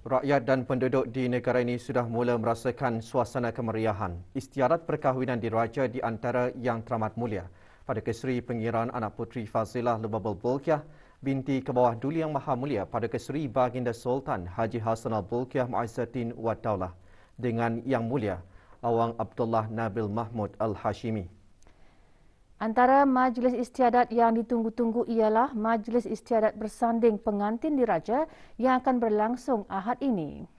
Rakyat dan penduduk di negara ini sudah mula merasakan suasana kemeriahan. Istiadat perkahwinan diraja di antara yang teramat mulia pada Keseri Pengiraan Anak Puteri Fazilah Lubabul Bolkiah binti Kebawah Duli Yang Maha Mulia pada Keseri Baginda Sultan Haji Hassan Al-Bolkiah Mu'izzatin Wad Daulah dengan Yang Mulia Awang Abdullah Nabil Mahmud Al-Hashimi. Antara majlis istiadat yang ditunggu-tunggu ialah majlis istiadat bersanding pengantin diraja yang akan berlangsung Ahad ini.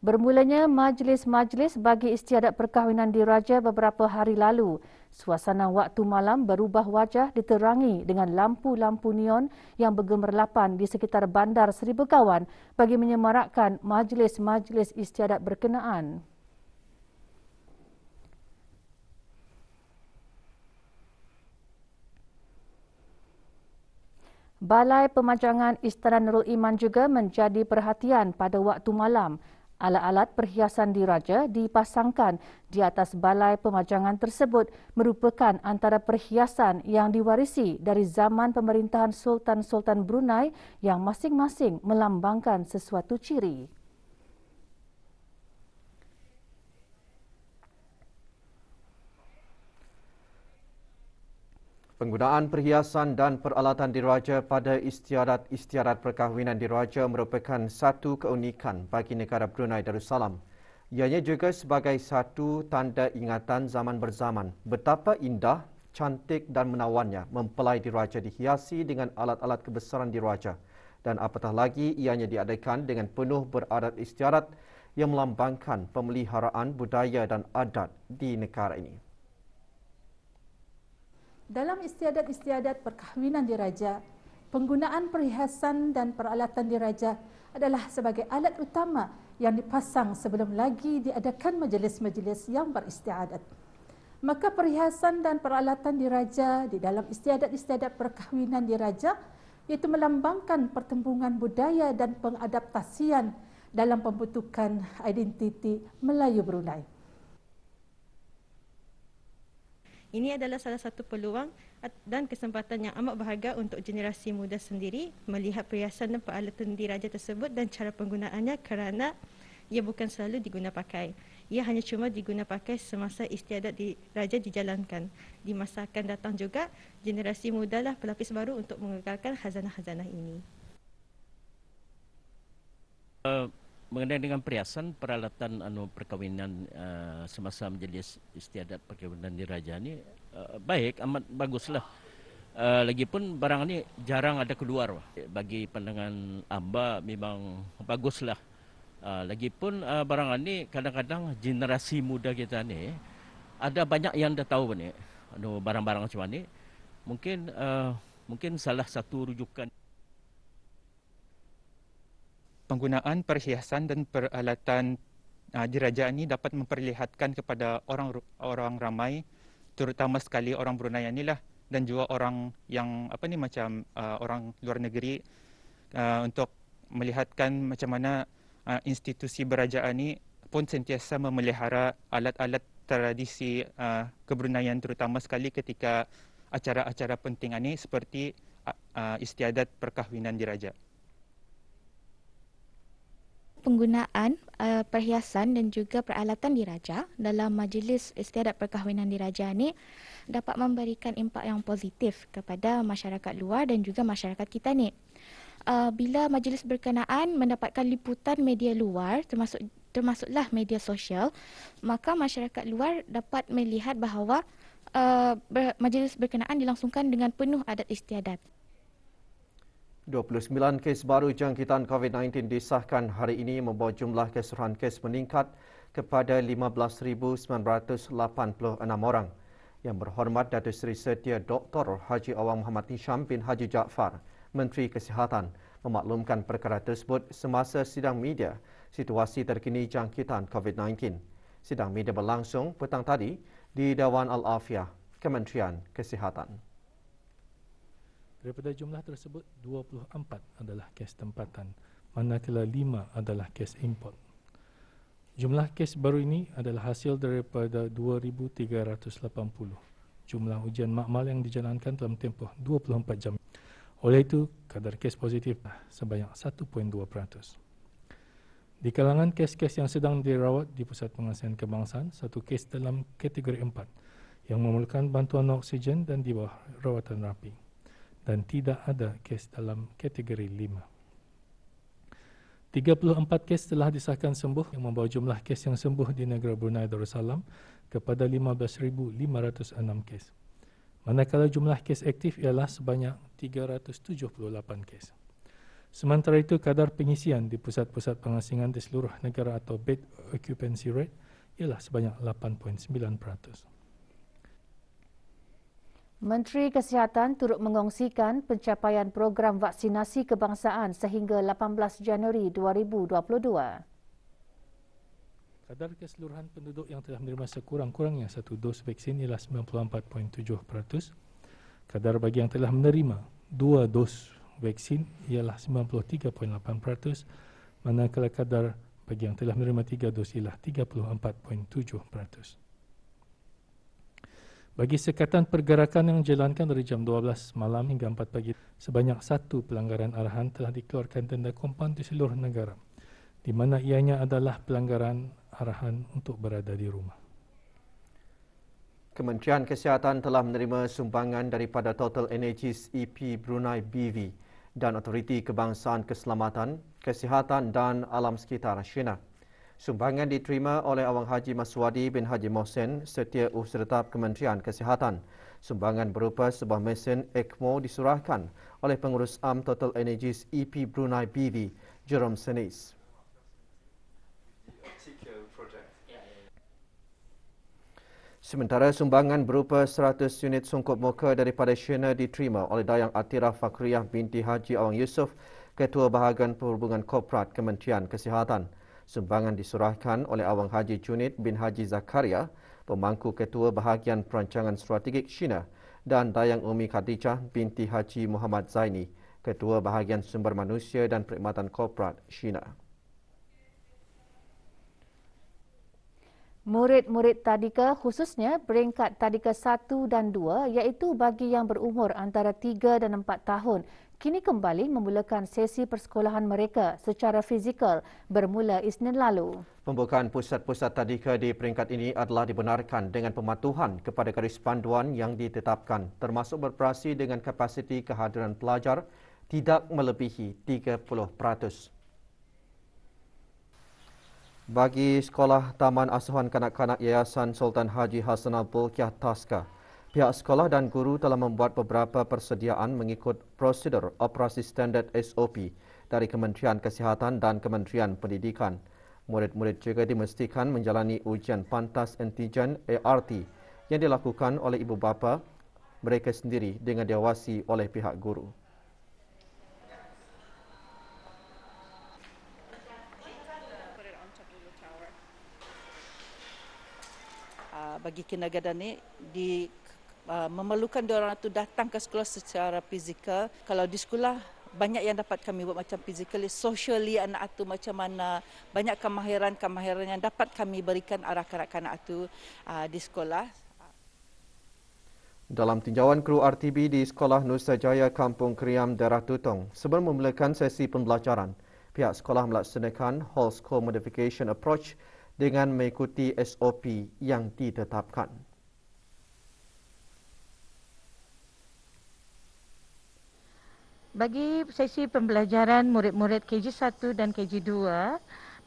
Bermulanya majlis-majlis bagi istiadat perkahwinan diraja beberapa hari lalu, suasana waktu malam berubah wajah diterangi dengan lampu-lampu neon yang bergemerlapan di sekitar bandar Seri Begawan bagi menyemarakkan majlis-majlis istiadat berkenaan. Balai Pemajangan Istana Nurul Iman juga menjadi perhatian pada waktu malam. Alat-alat perhiasan diraja dipasangkan di atas balai pemajangan tersebut merupakan antara perhiasan yang diwarisi dari zaman pemerintahan Sultan-Sultan Brunei yang masing-masing melambangkan sesuatu ciri. Penggunaan perhiasan dan peralatan diraja pada istiadat perkahwinan diraja merupakan satu keunikan bagi negara Brunei Darussalam. Ianya juga sebagai satu tanda ingatan zaman berzaman betapa indah, cantik dan menawannya mempelai diraja dihiasi dengan alat-alat kebesaran diraja dan apatah lagi ianya diadakan dengan penuh beradat istiadat yang melambangkan pemeliharaan budaya dan adat di negara ini. Dalam istiadat-istiadat perkahwinan diraja, penggunaan perhiasan dan peralatan diraja adalah sebagai alat utama yang dipasang sebelum lagi diadakan majlis-majlis yang beristiadat. Maka perhiasan dan peralatan diraja di dalam istiadat-istiadat perkahwinan diraja iaitu melambangkan pertembungan budaya dan pengadaptasian dalam pembentukan identiti Melayu Brunei. Ini adalah salah satu peluang dan kesempatan yang amat berharga untuk generasi muda sendiri melihat perhiasan dan peralatan diraja tersebut dan cara penggunaannya kerana ia bukan selalu diguna pakai. Ia hanya cuma diguna pakai semasa istiadat diraja dijalankan. Di masa akan datang juga, generasi muda lah pelapis baru untuk mengekalkan khazanah-khazanah ini. Mengenai dengan perhiasan peralatan perkahwinan semasa majlis istiadat perkahwinan diraja ni baik, amat baguslah. Lagipun barang ni jarang ada keluar. Bagi pandangan amba memang baguslah. Lagipun barang ni kadang-kadang generasi muda kita ni ada banyak yang dah tahu ni barang-barang macam ni. Mungkin salah satu rujukan penggunaan perhiasan dan peralatan diraja ini dapat memperlihatkan kepada orang ramai, terutama sekali orang Brunei inilah dan juga orang yang orang luar negeri untuk melihatkan macam mana institusi berajaan ini pun sentiasa memelihara alat-alat tradisi kebruneian, terutama sekali ketika acara-acara penting ini seperti istiadat perkahwinan diraja. Penggunaan perhiasan dan juga peralatan diraja dalam majlis istiadat perkahwinan diraja ini dapat memberikan impak yang positif kepada masyarakat luar dan juga masyarakat kita ni. Bila majlis berkenaan mendapatkan liputan media luar termasuklah media sosial, maka masyarakat luar dapat melihat bahawa majlis berkenaan dilangsungkan dengan penuh adat istiadat. 29 kes baru jangkitan COVID-19 disahkan hari ini membawa jumlah keseluruhan kes meningkat kepada 15,986 orang. Yang berhormat Datuk Seri Setia Dr. Haji Awang Muhammad Hisham bin Haji Jaafar, Menteri Kesihatan, memaklumkan perkara tersebut semasa sidang media situasi terkini jangkitan COVID-19. Sidang media berlangsung petang tadi di Dewan Al-Afiah, Kementerian Kesihatan. Daripada jumlah tersebut, 24 adalah kes tempatan, manakala 5 adalah kes import. Jumlah kes baru ini adalah hasil daripada 2,380 jumlah ujian makmal yang dijalankan dalam tempoh 24 jam. Oleh itu, kadar kes positif sebanyak 1.2%. Di kalangan kes-kes yang sedang dirawat di Pusat Pengasihan Kebangsaan, satu kes dalam kategori 4 yang memerlukan bantuan oksigen dan di bawah rawatan rapi, dan tidak ada kes dalam kategori 5. 34 kes telah disahkan sembuh yang membawa jumlah kes yang sembuh di negara Brunei Darussalam kepada 15,506 kes. Manakala jumlah kes aktif ialah sebanyak 378 kes. Sementara itu, kadar pengisian di pusat-pusat pengasingan di seluruh negara atau bed occupancy rate ialah sebanyak 8.9%. Menteri Kesihatan turut mengongsikan pencapaian program vaksinasi kebangsaan sehingga 18 Januari 2022. Kadar keseluruhan penduduk yang telah menerima sekurang-kurangnya satu dos vaksin ialah 94.7%. Kadar bagi yang telah menerima 2 dos vaksin ialah 93.8%, manakala kadar bagi yang telah menerima 3 dos ialah 34.7%. Bagi sekatan pergerakan yang dijalankan dari jam 12 malam hingga 4 pagi, sebanyak 1 pelanggaran arahan telah dikeluarkan denda kompaun di seluruh negara, di mana ianya adalah pelanggaran arahan untuk berada di rumah. Kementerian Kesihatan telah menerima sumbangan daripada Total Energies EP Brunei BV dan Autoriti Kebangsaan Keselamatan, Kesihatan dan Alam Sekitar Shina. Sumbangan diterima oleh Awang Haji Maswadi bin Haji Mohsen, Setiausaha Tetap Kementerian Kesihatan. Sumbangan berupa sebuah mesin ECMO disurahkan oleh Pengurus Am Total Energies EP Brunei BV, Jerome Senis. Sementara sumbangan berupa 100 unit sungkup muka daripada Shina diterima oleh Dayang Atirah Fakriyah binti Haji Awang Yusof, Ketua Bahagian Perhubungan Korporat Kementerian Kesihatan. Sumbangan disurahkan oleh Awang Haji Junid bin Haji Zakaria, Pemangku Ketua Bahagian Perancangan Strategik Shina, dan Dayang Umi Khadijah binti Haji Muhammad Zaini, Ketua Bahagian Sumber Manusia dan Perkhidmatan Korporat Shina. Murid-murid tadika khususnya peringkat tadika 1 dan 2 iaitu bagi yang berumur antara 3 dan 4 tahun kini kembali memulakan sesi persekolahan mereka secara fizikal bermula Isnin lalu. Pembukaan pusat-pusat tadika di peringkat ini adalah dibenarkan dengan pematuhan kepada garis panduan yang ditetapkan, termasuk beroperasi dengan kapasiti kehadiran pelajar tidak melebihi 30%. Bagi sekolah Taman Asuhan Kanak-kanak Yayasan Sultan Haji Hassanal Bolkiah Taska, pihak sekolah dan guru telah membuat beberapa persediaan mengikut prosedur operasi standard SOP dari Kementerian Kesihatan dan Kementerian Pendidikan. Murid-murid juga dimestikan menjalani ujian pantas antigen ART yang dilakukan oleh ibu bapa mereka sendiri dengan diawasi oleh pihak guru. Bagi kindergarten ni memerlukan diorang itu datang ke sekolah secara fizikal. Kalau di sekolah banyak yang dapat kami buat macam physically, socially anak itu macam mana, banyak kemahiran yang dapat kami berikan arah kanak-kanak itu di sekolah. Dalam tinjauan kru RTB di Sekolah Nusa Jaya Kampung Kriam Daerah Tutong, sebelum memulakan sesi pembelajaran, pihak sekolah melaksanakan whole school modification approach dengan mengikuti SOP yang ditetapkan. Bagi sesi pembelajaran murid-murid KG1 dan KG2,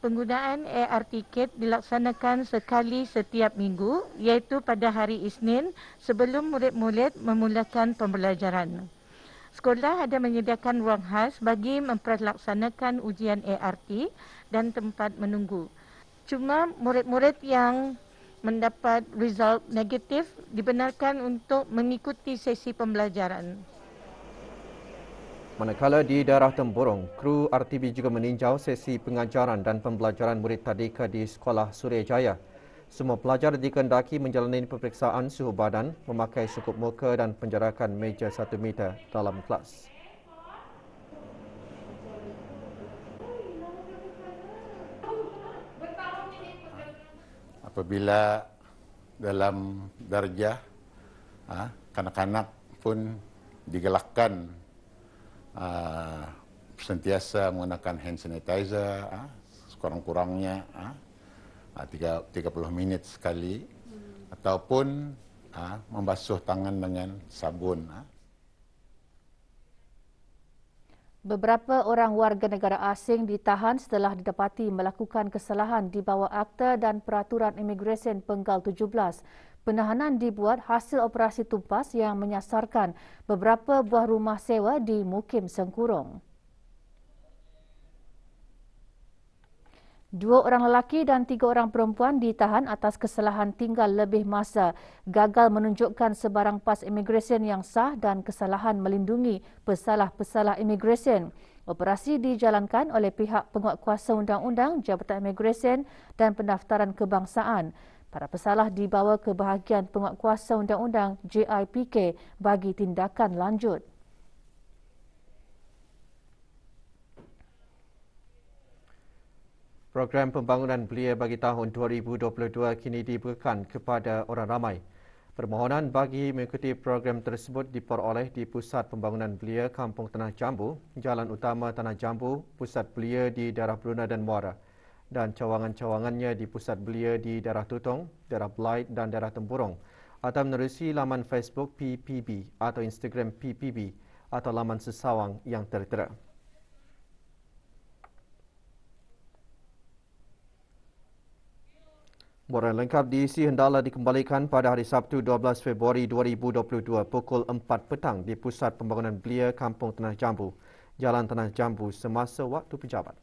penggunaan ART kit dilaksanakan sekali setiap minggu, iaitu pada hari Isnin sebelum murid-murid memulakan pembelajaran. Sekolah ada menyediakan ruang khas bagi mempelaksanakan ujian ART dan tempat menunggu. Cuma murid-murid yang mendapat result negatif dibenarkan untuk mengikuti sesi pembelajaran. Manakala di daerah Temburong, kru RTB juga meninjau sesi pengajaran dan pembelajaran murid tadika di Sekolah Suryajaya. Semua pelajar dikehendaki menjalani peperiksaan suhu badan, memakai sungkup muka dan penjarakan meja 1 meter dalam kelas. Apabila dalam darjah kanak-kanak pun digalakkan sentiasa menggunakan hand sanitizer, sekurang-kurangnya 30 minit sekali, ataupun membasuh tangan dengan sabun. Beberapa orang warga negara asing ditahan setelah didapati melakukan kesalahan di bawah Akta dan Peraturan Imigresen Penggal 17. Penahanan dibuat hasil operasi tumpas yang menyasarkan beberapa buah rumah sewa di Mukim Sengkurung. 2 orang lelaki dan 3 orang perempuan ditahan atas kesalahan tinggal lebih masa, gagal menunjukkan sebarang pas imigresen yang sah dan kesalahan melindungi pesalah-pesalah imigresen. Operasi dijalankan oleh pihak penguatkuasa undang-undang, Jabatan Imigresen dan Pendaftaran Kebangsaan. Para pesalah dibawa ke bahagian penguatkuasa undang-undang JIPK bagi tindakan lanjut. Program pembangunan belia bagi tahun 2022 kini dibukakan kepada orang ramai. Permohonan bagi mengikuti program tersebut diperoleh di Pusat Pembangunan Belia Kampung Tanah Jambu, Jalan Utama Tanah Jambu, Pusat Belia di daerah Brunei dan Muara, dan cawangan-cawangannya di Pusat Belia di daerah Tutong, daerah Belait dan daerah Tempurung, atau menerusi laman Facebook PPB atau Instagram PPB atau laman sesawang yang tertera. Borang lengkap diisi hendaklah dikembalikan pada hari Sabtu 12 Februari 2022 pukul 4 petang di Pusat Pembangunan Belia Kampung Tanah Jambu, Jalan Tanah Jambu semasa waktu pejabat.